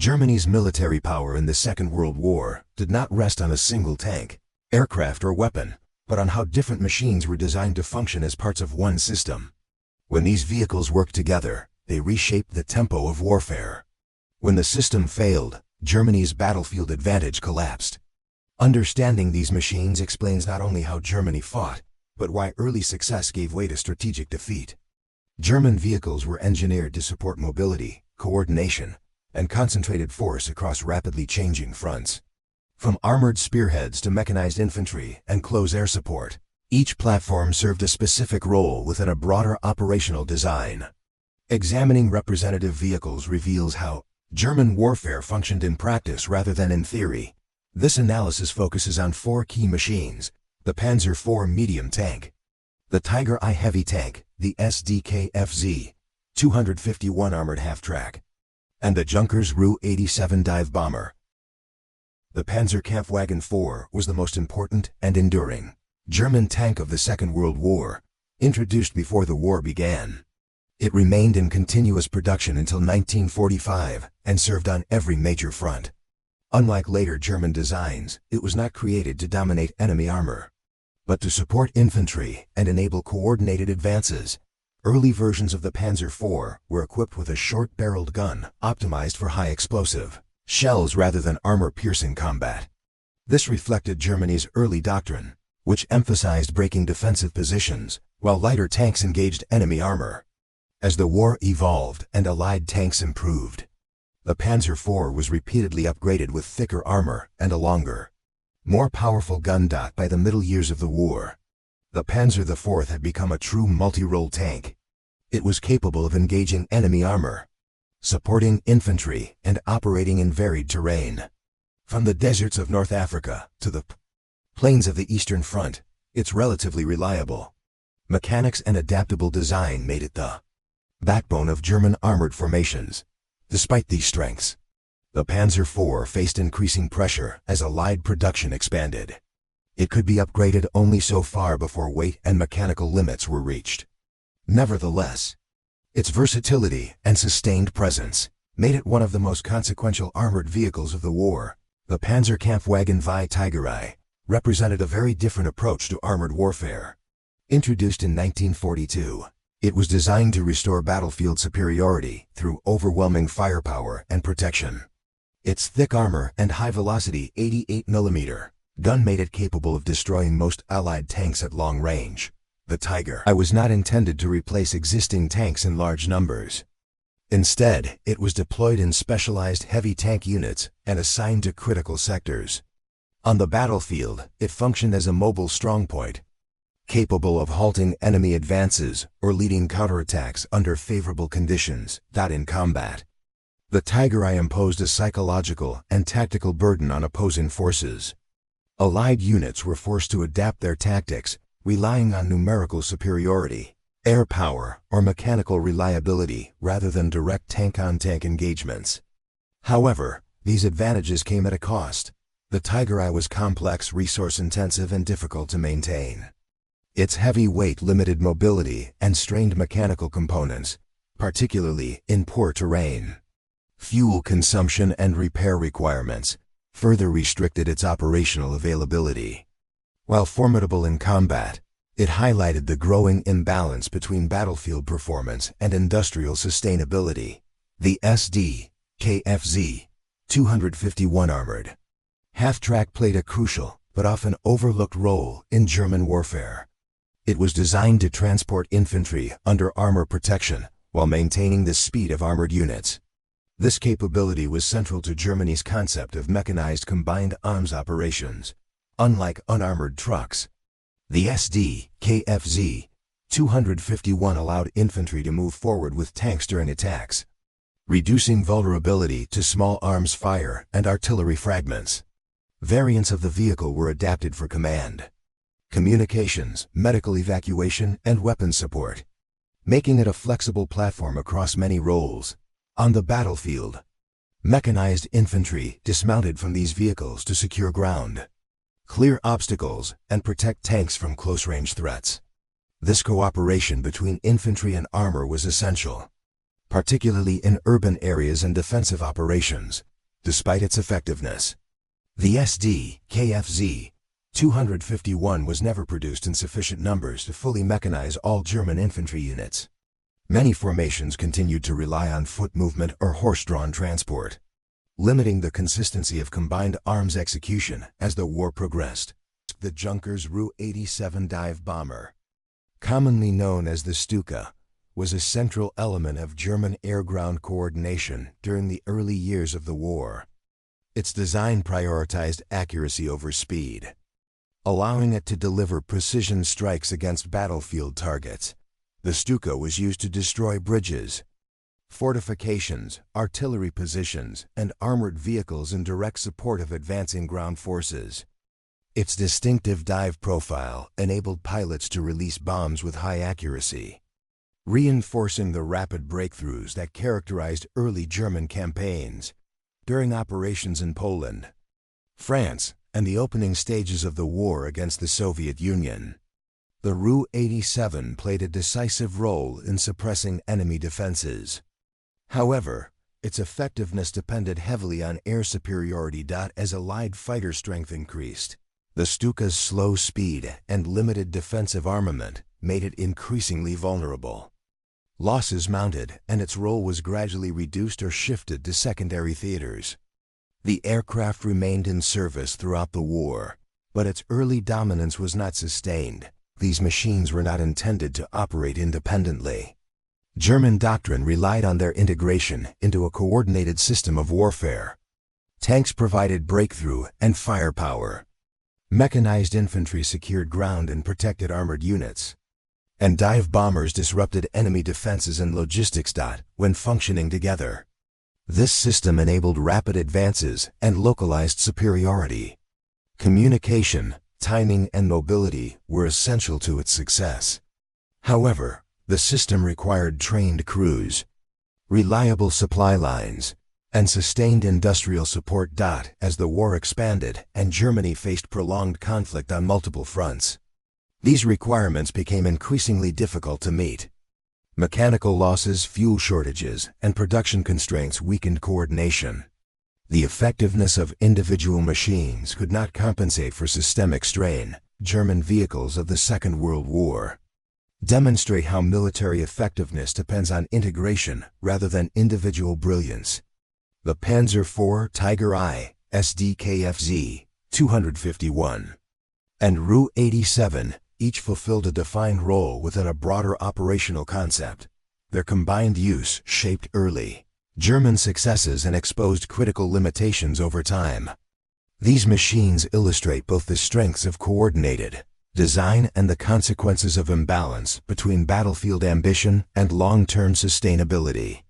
Germany's military power in the Second World War did not rest on a single tank, aircraft, or weapon, but on how different machines were designed to function as parts of one system. When these vehicles worked together, they reshaped the tempo of warfare. When the system failed, Germany's battlefield advantage collapsed. Understanding these machines explains not only how Germany fought, but why early success gave way to strategic defeat. German vehicles were engineered to support mobility, coordination, and concentrated force across rapidly changing fronts. From armored spearheads to mechanized infantry and close air support, each platform served a specific role within a broader operational design. Examining representative vehicles reveals how German warfare functioned in practice rather than in theory. This analysis focuses on 4 key machines: the Panzer IV medium tank, the Tiger I heavy tank, the Sd.Kfz 251 armored half-track, and the Junkers Ru-87 dive bomber. The Panzer IV was the most important and enduring German tank of the Second World War, introduced before the war began. It remained in continuous production until 1945 and served on every major front. Unlike later German designs, it was not created to dominate enemy armor, but to support infantry and enable coordinated advances. Early versions of the Panzer IV were equipped with a short-barreled gun optimized for high explosive shells rather than armor-piercing combat. This reflected Germany's early doctrine, which emphasized breaking defensive positions, while lighter tanks engaged enemy armor. As the war evolved and Allied tanks improved, the Panzer IV was repeatedly upgraded with thicker armor and a longer, more powerful gun. By the middle years of the war, the Panzer IV had become a true multi-role tank. It was capable of engaging enemy armor, supporting infantry, and operating in varied terrain. From the deserts of North Africa to the plains of the Eastern Front, it's relatively reliable. Mechanics and adaptable design made it the backbone of German armored formations. Despite these strengths, the Panzer IV faced increasing pressure as Allied production expanded. It could be upgraded only so far before weight and mechanical limits were reached. Nevertheless, its versatility and sustained presence made it one of the most consequential armored vehicles of the war. The Panzerkampfwagen Tiger I represented a very different approach to armored warfare. Introduced in 1942, it was designed to restore battlefield superiority through overwhelming firepower and protection. Its thick armor and high-velocity 88mm gun made it capable of destroying most Allied tanks at long range. The Tiger I was not intended to replace existing tanks in large numbers. Instead, it was deployed in specialized heavy tank units and assigned to critical sectors. On the battlefield, it functioned as a mobile strongpoint, capable of halting enemy advances or leading counterattacks under favorable conditions. In combat, the Tiger I imposed a psychological and tactical burden on opposing forces. Allied units were forced to adapt their tactics, relying on numerical superiority, air power, or mechanical reliability rather than direct tank-on-tank engagements. However, these advantages came at a cost. The Tiger I was complex, resource-intensive, and difficult to maintain. Its heavy weight limited mobility and strained mechanical components, particularly in poor terrain. Fuel consumption and repair requirements further restricted its operational availability. While formidable in combat, it highlighted the growing imbalance between battlefield performance and industrial sustainability. The Sd.Kfz 251 armored half-track played a crucial but often overlooked role in German warfare. It was designed to transport infantry under armor protection while maintaining the speed of armored units. This capability was central to Germany's concept of mechanized combined arms operations. Unlike unarmored trucks, the Sd.Kfz 251 allowed infantry to move forward with tanks during attacks, reducing vulnerability to small arms fire and artillery fragments. Variants of the vehicle were adapted for command, communications, medical evacuation, and weapons support, making it a flexible platform across many roles. On the battlefield, mechanized infantry dismounted from these vehicles to secure ground, clear obstacles, and protect tanks from close-range threats. This cooperation between infantry and armor was essential, particularly in urban areas and defensive operations. despite its effectiveness. The Sd.Kfz 251 was never produced in sufficient numbers to fully mechanize all German infantry units. Many formations continued to rely on foot movement or horse-drawn transport, limiting the consistency of combined arms execution as the war progressed. The Junkers WWII dive bomber, commonly known as the Stuka, was a central element of German air-ground coordination during the early years of the war. Its design prioritized accuracy over speed, allowing it to deliver precision strikes against battlefield targets. The Stuka was used to destroy bridges, fortifications, artillery positions, and armored vehicles in direct support of advancing ground forces. Its distinctive dive profile enabled pilots to release bombs with high accuracy, reinforcing the rapid breakthroughs that characterized early German campaigns. During operations in Poland, France, and the opening stages of the war against the Soviet Union, the WWII played a decisive role in suppressing enemy defenses. However, its effectiveness depended heavily on air superiority. As Allied fighter strength increased, the Stuka's slow speed and limited defensive armament made it increasingly vulnerable. Losses mounted, and its role was gradually reduced or shifted to secondary theaters. The aircraft remained in service throughout the war, but its early dominance was not sustained. These machines were not intended to operate independently. German doctrine relied on their integration into a coordinated system of warfare. Tanks provided breakthrough and firepower. Mechanized infantry secured ground and protected armored units, and dive bombers disrupted enemy defenses and logistics. When functioning together, this system enabled rapid advances and localized superiority. Communication, timing, and mobility were essential to its success. However, the system required trained crews, reliable supply lines, and sustained industrial support. As the war expanded and Germany faced prolonged conflict on multiple fronts, these requirements became increasingly difficult to meet. Mechanical losses, fuel shortages, and production constraints weakened coordination. The effectiveness of individual machines could not compensate for systemic strain. German vehicles of the Second World War demonstrate how military effectiveness depends on integration rather than individual brilliance. The Panzer IV, Tiger I, Sd.Kfz 251, and WWII each fulfilled a defined role within a broader operational concept. Their combined use shaped early German successes and exposed critical limitations over time. These machines illustrate both the strengths of coordinated design and the consequences of imbalance between battlefield ambition and long-term sustainability.